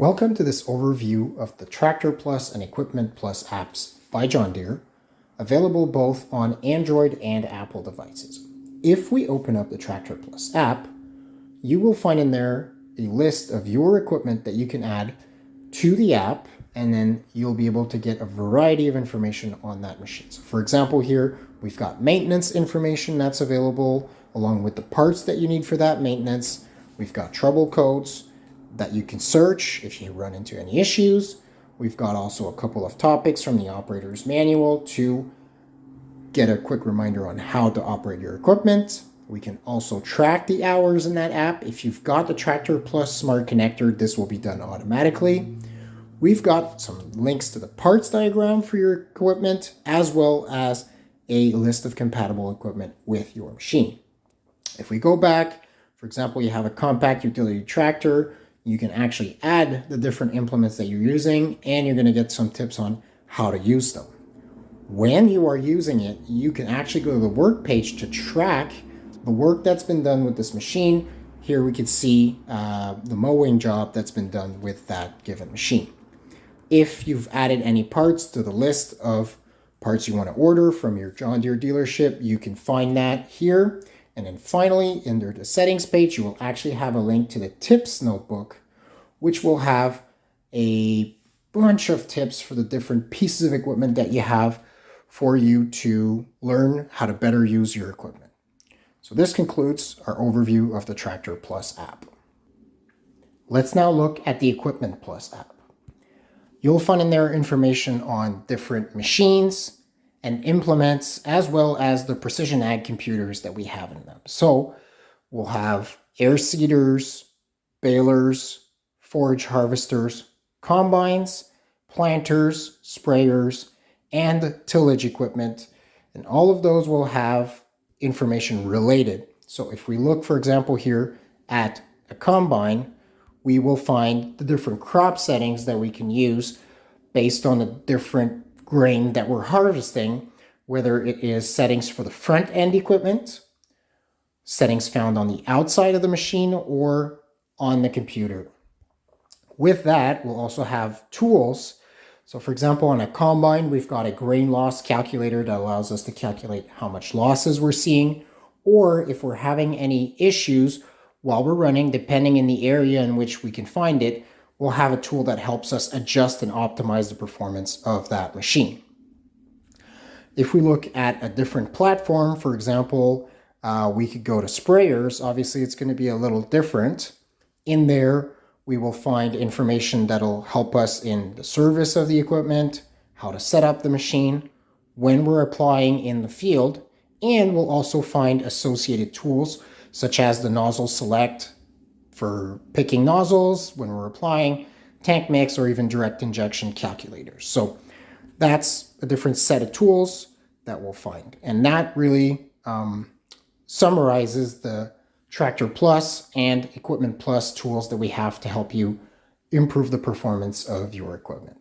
Welcome to this overview of the TractorPlus and EquipmentPlus apps by John Deere, available both on Android and Apple devices. If we open up the TractorPlus app, you will find in there a list of your equipment that you can add to the app, and then you'll be able to get a variety of information on that machine. So for example, here we've got maintenance information that's available along with the parts that you need for that maintenance. We've got trouble codes that you can search if you run into any issues. We've got also a couple of topics from the operator's manual to get a quick reminder on how to operate your equipment. We can also track the hours in that app. If you've got the TractorPlus Smart Connector, this will be done automatically. We've got some links to the parts diagram for your equipment, as well as a list of compatible equipment with your machine. If we go back, for example, you have a compact utility tractor, you can actually add the different implements that you're using, and you're going to get some tips on how to use them. When you are using it, you can actually go to the work page to track the work that's been done with this machine. Here we can see the mowing job that's been done with that given machine. If you've added any parts to the list of parts you want to order from your John Deere dealership, you can find that here. And then finally, under the settings page, you will actually have a link to the tips notebook, which will have a bunch of tips for the different pieces of equipment that you have for you to learn how to better use your equipment. So this concludes our overview of the TractorPlus app. Let's now look at the EquipmentPlus app. You'll find in there information on different machines and implements, as well as the precision ag computers that we have in them. So we'll have air seeders, balers, forage harvesters, combines, planters, sprayers, and tillage equipment. And all of those will have information related. So if we look, for example, here at a combine, we will find the different crop settings that we can use based on the different grain that we're harvesting, whether it is settings for the front end equipment, settings found on the outside of the machine, or on the computer. With that, we'll also have tools. So for example, on a combine, we've got a grain loss calculator that allows us to calculate how much losses we're seeing, or if we're having any issues while we're running, depending in the area in which we can find it, we'll have a tool that helps us adjust and optimize the performance of that machine. If we look at a different platform, for example, we could go to sprayers. Obviously, it's going to be a little different. In there, we will find information that'll help us in the service of the equipment, how to set up the machine, when we're applying in the field, and we'll also find associated tools such as the nozzle select for picking nozzles when we're applying, tank mix, or even direct injection calculators. So that's a different set of tools that we'll find. And that really summarizes the TractorPlus and EquipmentPlus tools that we have to help you improve the performance of your equipment.